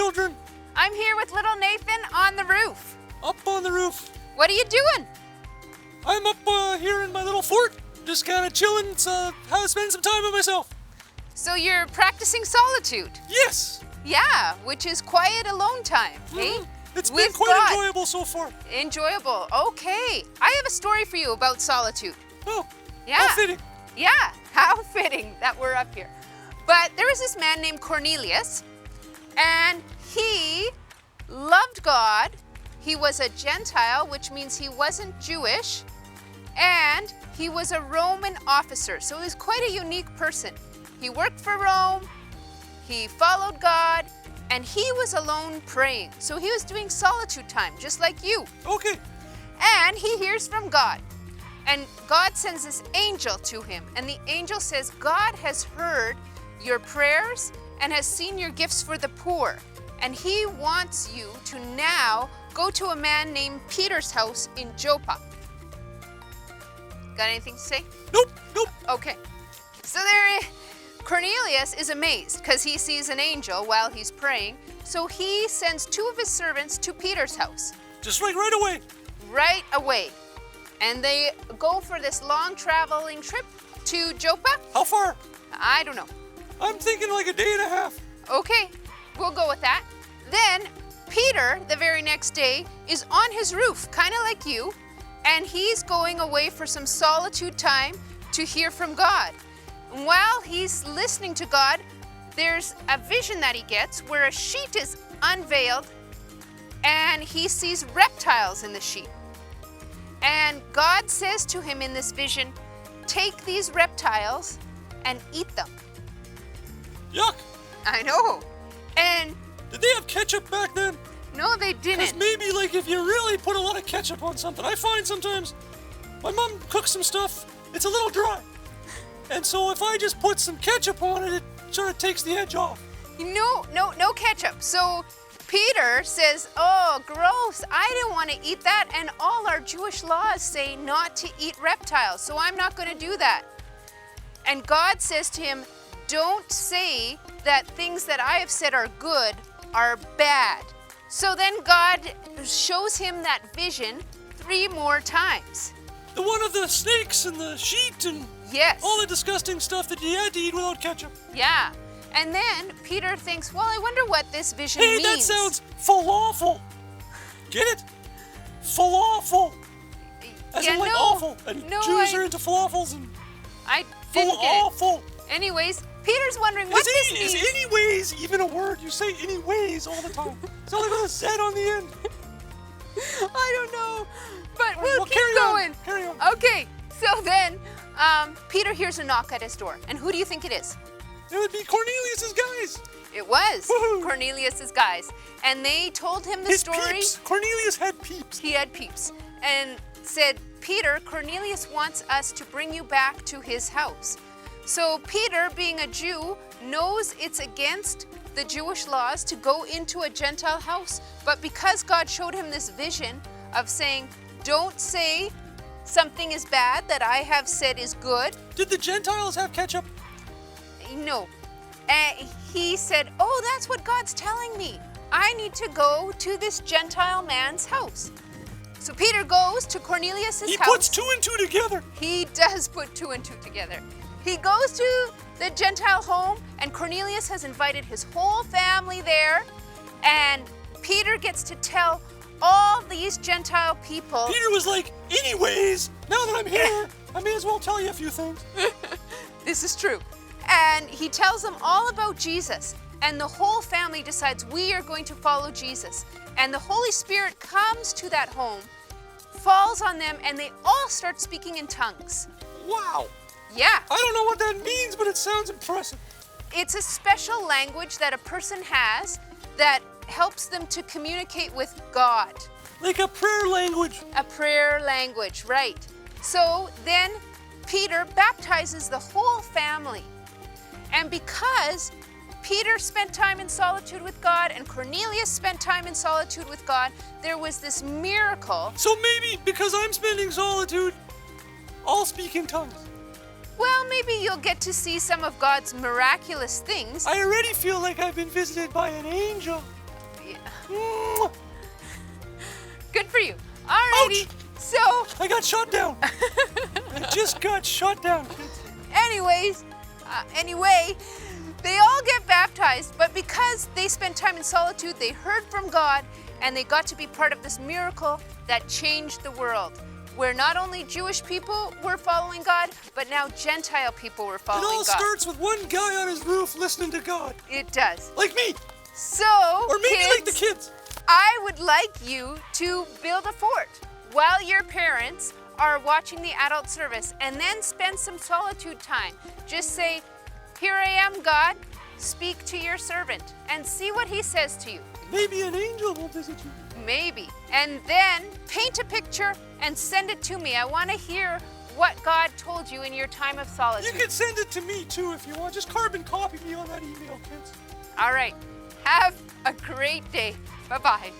children? I'm here with little Nathan on the roof. Up on the roof. What are you doing? I'm up here in my little fort, just kind of chilling, how to spend some time with myself. So you're practicing solitude? Yes. Yeah, which is quiet alone time, hey? It's been With quite God. enjoyable so far. Enjoyable. Okay. I have a story for you about solitude. Oh, Yeah. how fitting. Yeah, how fitting that we're up here. But there was this man named Cornelius, and he loved God. He was a Gentile, which means he wasn't Jewish, and he was a Roman officer. So he was quite a unique person. He worked for Rome, he followed God, and he was alone praying. So he was doing solitude time, just like you. Okay. And he hears from God. And God sends this angel to him. And the angel says, God has heard your prayers and has seen your gifts for the poor. And he wants you to now go to a man named Peter's house in Joppa. Got anything to say? Nope. Okay. So Cornelius is amazed because he sees an angel while he's praying. So he sends 2 of his servants to Peter's house. Just like right away. Right away. And they go for this long traveling trip to Joppa. How far? I don't know. I'm thinking like a day and a half. Okay, we'll go with that. Then Peter, the very next day, is on his roof, kind of like you, and he's going away for some solitude time to hear from God. And while he's listening to God, there's a vision that he gets where a sheet is unveiled and he sees reptiles in the sheet. And God says to him in this vision, take these reptiles and eat them. Yuck. I know. And Did they have ketchup back then? no, they Because didn't. maybe like if you really put a lot of ketchup on something, I find sometimes my mom cooks some stuff, it's a little dry. And so if I just put some ketchup on it, it sort of takes the edge off. No ketchup. So Peter says, oh, gross, I didn't want to eat that, and all our Jewish laws say not to eat reptiles, so I'm not going to do that. And God says to him, don't say that things that I have said are good are bad. So then God shows him that vision 3 more times. The one of the snakes and the sheet and Yes. all the disgusting stuff that you had to eat without ketchup. Yeah. And then Peter thinks, well, I wonder what this vision Hey, means. that sounds falafel. Get it? Falafel. As in like awful. And Jews are into falafels and I didn't get it. falafel. Anyways, Peter's wondering what this means. Is anyways even a word? You say anyways all the time. It's only with a Z on the end. I don't know, but All right, we'll well, keep carry going. on, carry on. Okay, so then Peter hears a knock at his door. And who do you think it is? It would be Cornelius's guys. It was Woohoo. Cornelius's guys. And they told him the His story. peeps. Cornelius had peeps. He had peeps. And said, Peter, Cornelius wants us to bring you back to his house. So Peter, being a Jew, knows it's against the Jewish laws to go into a Gentile house. But because God showed him this vision of saying, don't say something is bad that I have said is good. Did the Gentiles have ketchup? No. He said, oh, that's what God's telling me. I need to go to this Gentile man's house. So Peter goes to Cornelius' house. He puts 2 and 2 together. He does put 2 and 2 together. He goes to the Gentile home, and Cornelius has invited his whole family there. And Peter gets to tell all these Gentile people. Peter was like, anyways, now that I'm here, I may as well tell you a few things. This is true. And he tells them all about Jesus. And the whole family decides we are going to follow Jesus. And the Holy Spirit comes to that home, falls on them, and they all start speaking in tongues. Wow. Yeah. I don't know what that means, but it sounds impressive. It's a special language that a person has that helps them to communicate with God. Like a prayer language. A prayer language, right. So then Peter baptizes the whole family. And because Peter spent time in solitude with God and Cornelius spent time in solitude with God, there was this miracle. So maybe because I'm spending solitude, I'll speak in tongues. Well, maybe you'll get to see some of God's miraculous things. I already feel like I've been visited by an angel. Mwah. Good for you. Alrighty. Ouch. So, I got shot down. I just got shot down, kids. anyway, they all get baptized, but because they spent time in solitude, they heard from God and they got to be part of this miracle that changed the world, where not only Jewish people were following God, but now Gentile people were It following all God. starts with one guy on his roof listening to God. It does. Like me. So, Or maybe kids, like the kids. I would like you to build a fort while your parents are watching the adult service, and then spend some solitude time. Just say, "Here I am, God. Speak to your servant," and see what he says to you. Maybe an angel will visit you. Maybe. And then paint a picture and send it to me. I want to hear what God told you in your time of You solitude. can send it to me too if you want. Just carbon copy me on that email, kids. All right. Have a great day. Bye-bye.